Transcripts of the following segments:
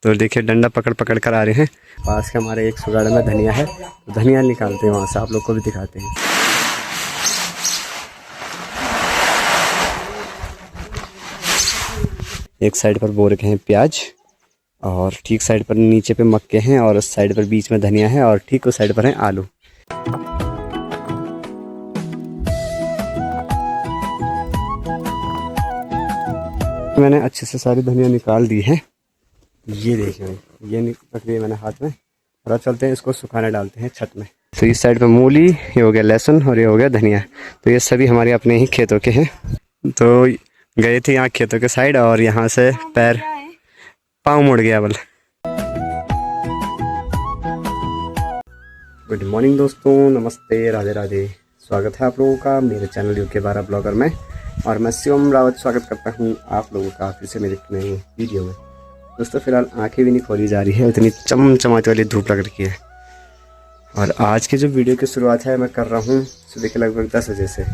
तो देखिए डंडा पकड़ पकड़ कर आ रहे हैं। पास के हमारे एक सुगाड़ा में धनिया है, तो धनिया निकालते हैं वहाँ से, आप लोग को भी दिखाते हैं। एक साइड पर बो रखे हैं प्याज, और ठीक साइड पर नीचे पे मक्के हैं, और उस साइड पर बीच में धनिया है, और ठीक उस साइड पर है आलू। मैंने अच्छे से सारी धनिया निकाल दी है। ये देखिए ये पकड़ी है मैंने हाथ में, और अब चलते हैं इसको सुखाने डालते हैं छत में। तो इस साइड पे मूली, ये हो गया लहसुन, और ये हो गया धनिया। तो ये सभी हमारे अपने ही खेतों के हैं। तो गए थे यहाँ खेतों के साइड, और यहाँ से पैर पाँव मुड़ गया बल। गुड मॉर्निंग दोस्तों, नमस्ते, राधे राधे। स्वागत है आप लोगों का मेरे चैनल यूके 12 ब्लॉगर में, और मैं शिवम रावत स्वागत करता हूँ आप लोगों का फिर से मेरे नई वीडियो में। दोस्तों फिलहाल आंखें भी नहीं खोली जा रही है, इतनी चमचमाती वाली धूप लग रही है। और आज की जो वीडियो की शुरुआत है मैं कर रहा हूँ सुबह के लगभग 10 बजे से,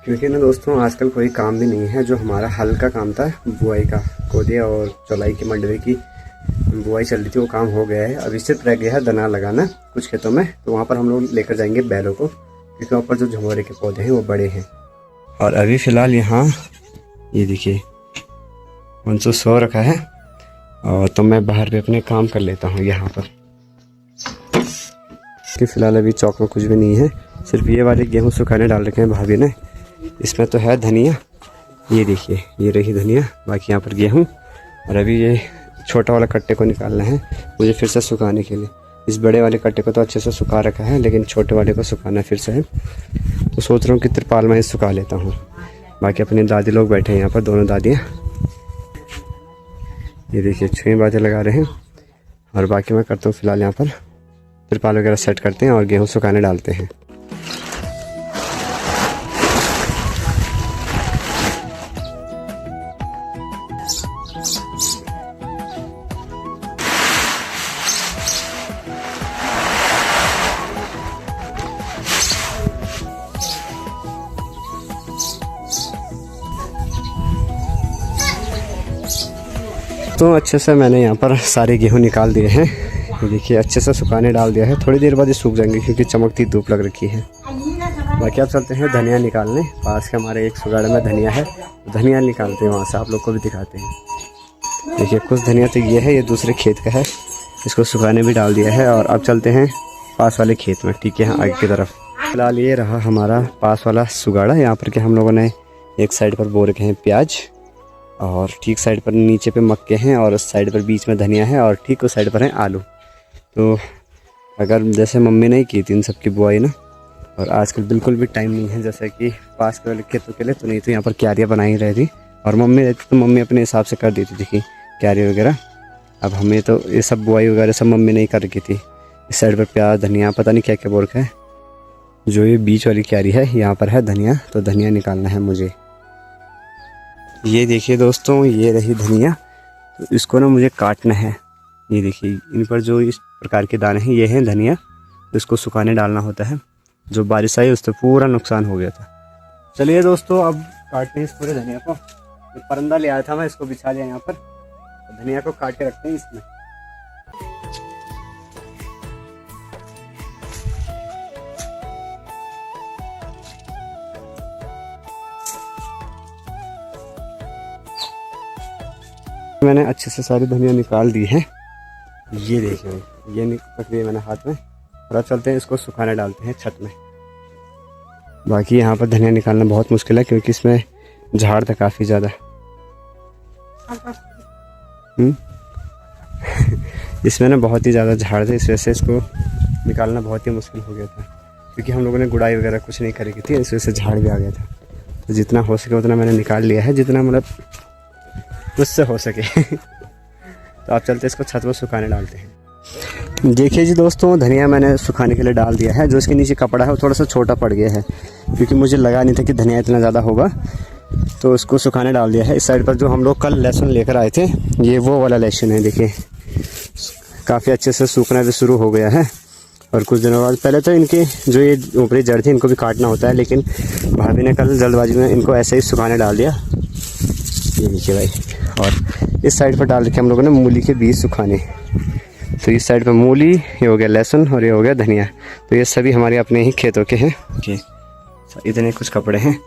क्योंकि ना दोस्तों आजकल कोई काम भी नहीं है। जो हमारा हल का काम था बुआई का, कोदिया और चौलाई की मंडवे की बुआई चल रही थी, वो काम हो गया है। अभी सिर्फ रह गया है दना लगाना कुछ खेतों में, तो वहाँ पर हम लोग लेकर जाएंगे बैलों को, क्योंकि वहाँ पर जो झमोरे के पौधे हैं वो बड़े हैं। और अभी फ़िलहाल यहाँ ये देखिए 100 रखा है, और तो मैं बाहर भी अपने काम कर लेता हूँ यहाँ पर, कि फ़िलहाल अभी चौक में कुछ भी नहीं है। सिर्फ ये वाले गेहूँ सुखाने डाल रखे हैं भाभी ने। इसमें तो है धनिया, ये देखिए ये रही धनिया, बाकी यहाँ पर गेहूँ। और अभी ये छोटा वाला कट्टे को निकालना है मुझे फिर से सुखाने के लिए। इस बड़े वाले कट्टे को तो अच्छे से सुखा रखा है, लेकिन छोटे वाले को सुखाना फिर से है। तो सोच रहा हूँ कि तिरपाल में ही सुखा लेता हूँ। बाकी अपनी दादी लोग बैठे हैं यहाँ पर, दोनों दादियाँ, ये देखिए छुई बातें लगा रहे हैं। और बाकी मैं करता हूँ फ़िलहाल यहाँ पर तिरपाल वगैरह सेट करते हैं और गेहूँ सुखाने डालते हैं। तो अच्छे से मैंने यहाँ पर सारे गेहूँ निकाल दिए हैं। ये देखिए अच्छे से सुखाने डाल दिया है, थोड़ी देर बाद ये सूख जाएंगे क्योंकि चमकती धूप लग रखी है। बाकी आप चलते हैं धनिया निकालने। पास के हमारे एक सुगाड़े में धनिया है, धनिया निकालते हैं वहाँ से, आप लोग को भी दिखाते हैं। देखिए कुछ धनिया तो ये है, ये दूसरे खेत का है, इसको सुखाने भी डाल दिया है। और अब चलते हैं पास वाले खेत में, ठीक है, आगे की तरफ। फिलहाल ये रहा हमारा पास वाला सुगाड़ा। यहाँ पर के हम लोगों ने एक साइड पर बो रखे हैं प्याज, और ठीक साइड पर नीचे पे मक्के हैं, और उस साइड पर बीच में धनिया है, और ठीक उस साइड पर है आलू। तो अगर जैसे मम्मी ने की थी इन सब की बुआई ना, और आजकल बिल्कुल भी टाइम नहीं है जैसे कि पास के वाले खेतों के लिए, तो नहीं तो यहाँ पर क्यारियाँ बनाई रही थी। और मम्मी रहती तो मम्मी अपने हिसाब से कर देती थी क्यारी वगैरह। अब हमें तो ये सब बुआई वगैरह सब मम्मी नहीं कर रखी थी। इस साइड पर प्याज, धनिया, पता नहीं क्या क्या बोल रखा है। जो ये बीच वाली क्यारी है यहाँ पर है धनिया, तो धनिया निकालना है मुझे। ये देखिए दोस्तों ये रही धनिया, तो इसको ना मुझे काटना है। ये देखिए इन पर जो इस प्रकार के दाने हैं ये हैं धनिया, तो इसको सुखाने डालना होता है। जो बारिश आई उससे पूरा नुकसान हो गया था। चलिए दोस्तों अब काटते हैं इस पूरे धनिया को। ये परंदा ले आया था मैं, इसको बिछा लिया यहाँ पर, तो धनिया को काट के रखते हैं इसमें। मैंने अच्छे से सारी धनिया निकाल दी है। ये देखिए ये पकड़ी है मैंने हाथ में, और अब चलते हैं इसको सुखाने डालते हैं छत में। बाकी यहाँ पर धनिया निकालना बहुत मुश्किल है, क्योंकि इसमें झाड़ था काफ़ी ज़्यादा। इसमें ना बहुत ही ज़्यादा झाड़ थे, इस वजह से इसको निकालना बहुत ही मुश्किल हो गया था, क्योंकि हम लोगों ने गुड़ाई वगैरह कुछ नहीं करी थी, इस वजह से झाड़ भी आ गया था। तो जितना हो सके उतना मैंने निकाल लिया है, जितना मतलब उससे हो सके। तो आप चलते इसको छत पर सुखाने डालते हैं। देखिए जी दोस्तों धनिया मैंने सुखाने के लिए डाल दिया है। जो इसके नीचे कपड़ा है वो थोड़ा सा छोटा पड़ गया है, क्योंकि मुझे लगा नहीं था कि धनिया इतना ज़्यादा होगा, तो इसको सुखाने डाल दिया है। इस साइड पर जो हम लोग कल लहसुन लेकर आए थे, ये वो वाला लहसुन है। देखिए काफ़ी अच्छे से सूखना भी शुरू हो गया है। और कुछ दिनों बाद, पहले तो इनके जो ये ऊपरी जड़ थी इनको भी काटना होता है, लेकिन भाभी ने कल जल्दबाजी में इनको ऐसे ही सुखाने डाल दिया। ये देखिए भाई, और इस साइड पर डाल रखे हम लोगों ने मूली के बीज सुखाने। तो इस साइड पे मूली, ये हो गया लहसुन और ये हो गया धनिया। तो ये सभी हमारे अपने ही खेतों के हैं। इतने कुछ कपड़े हैं।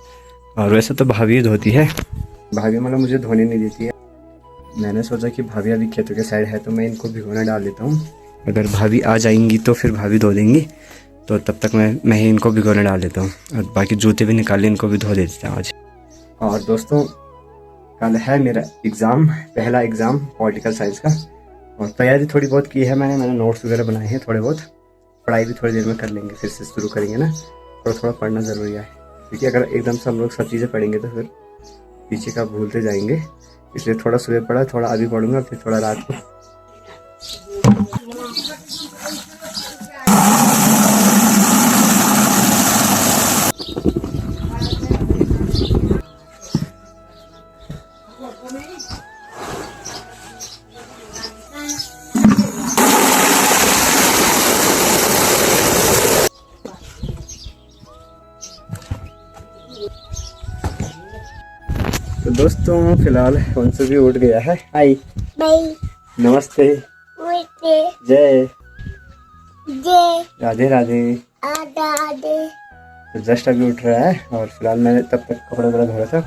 और वैसे तो भाभी धोती है, भाभी मतलब मुझे धोने नहीं देती है। मैंने सोचा कि भाभी अभी खेतों के साइड है तो मैं इनको भिगोने डाल देता हूँ। अगर भाभी आ जाएंगी तो फिर भाभी धो देंगी, तो तब तक मैं ही इनको भिगोने डाल देता हूँ। और बाकी जूते भी निकाल ले, इनको भी धो देता हूँ आज। और दोस्तों कल है मेरा एग्ज़ाम, पहला एग्ज़ाम पॉलिटिकल साइंस का। और तैयारी थोड़ी बहुत की है मैंने नोट्स वगैरह बनाए हैं थोड़े बहुत। पढ़ाई भी थोड़ी देर में कर लेंगे, फिर से शुरू करेंगे ना। थोड़ा पढ़ना ज़रूरी है, क्योंकि अगर एकदम से हम लोग सब चीज़ें पढ़ेंगे तो फिर पीछे का भूलते जाएंगे। इसलिए थोड़ा सुबह पढ़ा, थोड़ा अभी पढ़ूंगा, फिर थोड़ा रात को। तो दोस्तों फिलहाल वंशु भी उठ गया है। हाय, नमस्ते, जय राधे राधे। तो जस्ट अभी उठ रहा है और फिलहाल मैंने तब तक कपड़े वगैरह धोया था।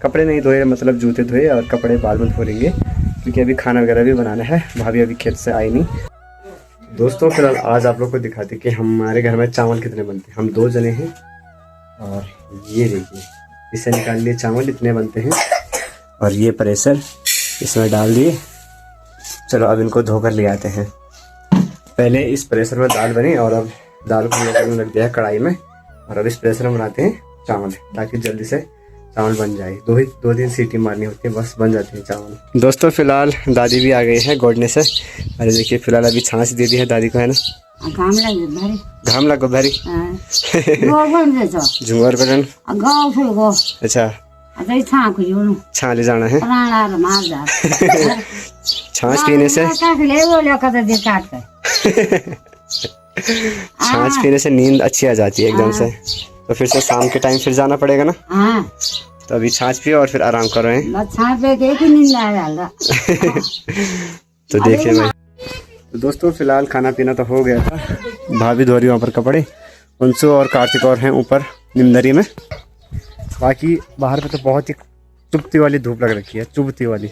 कपड़े नहीं धोए, मतलब जूते धोए, और कपड़े बाद में धो लेंगे क्योंकि अभी खाना वगैरह भी बनाना है। भाभी अभी खेत से आई नहीं। दोस्तों फिलहाल आज आप लोग को दिखाते कि हमारे घर में चावल कितने बनते हैं। हम 2 जने हैं और ये देखिए, इसे निकाल लिए चावल इतने बनते हैं। और ये प्रेशर इसमें डाल दिए। चलो अब इनको धोकर ले आते हैं। पहले इस प्रेशर में दाल बनी और अब दाल को लग दिया है कढ़ाई में। और अब इस प्रेशर में बनाते हैं चावल, ताकि जल्दी से चावल बन जाए। 2-3 सीटी मारनी होती है, बस बन जाते हैं चावल। दोस्तों फिलहाल दादी भी आ गई है गोडने से। अरे देखिए फिलहाल अभी छाछ दे दी है दादी को, है ना। घाम लगो भारी झुंगर बरन। अच्छा छाछ ले जाना है। छाछ पीने से छाछ पीने से नींद अच्छी आ जाती है एकदम से। तो फिर से शाम के टाइम फिर जाना पड़ेगा ना। तो अभी छाछ पियो और फिर आराम करो। तो देखिए भाई, तो दोस्तों फिलहाल खाना पीना तो हो गया था। भाभी धो रही वहाँ पर कपड़े, उनसु और कार्तिक और हैं ऊपर निमदरी में। बाकी बाहर पे तो बहुत ही चुभती वाली धूप लग रखी है, चुभती वाली।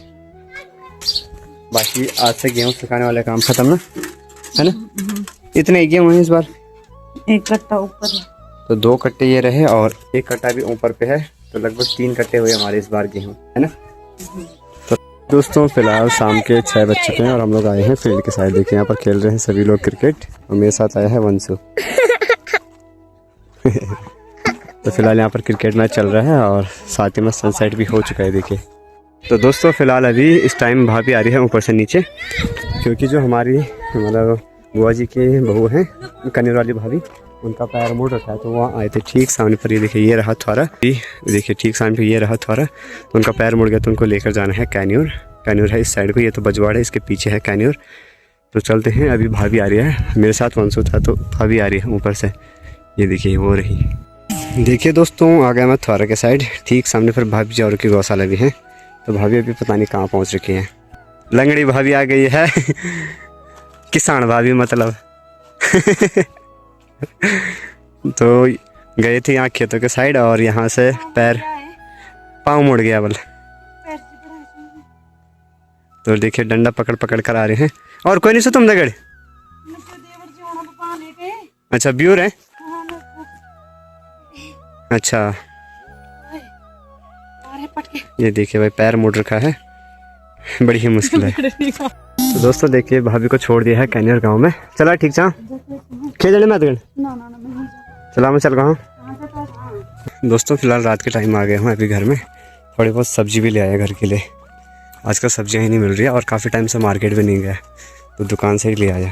बाकी आज से गेहूँ सुखाने वाला काम खत्म ना, है ना। इतने गेहूँ हैं इस बार, 1 कट्टा ऊपर है। तो 2 कट्टे ये रहे और 1 कट्टा भी ऊपर पे है। तो लगभग 3 कट्टे हुए हमारे इस बार गेहूँ, है ना। तो दोस्तों फिलहाल शाम के 6 बज चुके हैं और हम लोग आए हैं फील्ड के साइड। देखिए यहाँ पर खेल रहे हैं सभी लोग क्रिकेट, और मेरे साथ आया है वंशु। तो फिलहाल यहाँ पर क्रिकेट मैच चल रहा है और साथ ही में सनसेट भी हो चुका है, देखिए। तो दोस्तों फिलहाल अभी इस टाइम भाभी आ रही है ऊपर से नीचे, क्योंकि जो हमारी मतलब बुआ जी के बहू हैं कनेर वाली भाभी, उनका पैर मुड़ रखा है। तो वहाँ आए थे ठीक सामने पर, ये देखिए ये रहा थोड़ा, देखिए ठीक सामने पर ये रहा थोड़ा। तो उनका पैर मुड़ गया, तो उनको लेकर जाना है कैन्यूर। कैन्यूर है इस साइड को, ये तो बजवाड़ है, इसके पीछे है कैन्यूर। तो चलते हैं। अभी भाभी आ रही है, मेरे साथ वंशु था, तो भाभी आ रही है ऊपर से। ये देखिए वो रही। देखिए दोस्तों आ गया मैं थोड़ा के साइड, ठीक सामने पर भाभी जी और की गौशाला भी है। तो भाभी अभी पता नहीं कहाँ पहुँच रखी है। लंगड़ी भाभी आ गई है। किसान भाभी मतलब। तो गए थे यहाँ खेतों के साइड और यहाँ से पाँव मुड़ गया बोल। तो देखिए डंडा पकड़ पकड़ कर आ रहे हैं। और कोई नहीं सो तुम दगड़। अच्छा ब्यूर है। अच्छा ये देखिए भाई पैर मुड़ रखा है, बड़ी ही मुश्किल है। तो दोस्तों देखिए भाभी को छोड़ दिया है कैनियर गांव में। चला ठीक चा खेल मैं चला मैं चल रहा हूँ। दोस्तों फिलहाल रात के टाइम आ गए हूँ अभी घर में। थोड़ी बहुत सब्जी भी ले आया घर के लिए। आजकल सब्जियाँ ही नहीं मिल रही है और काफ़ी टाइम से मार्केट भी नहीं गया, तो दुकान से ही ले आया।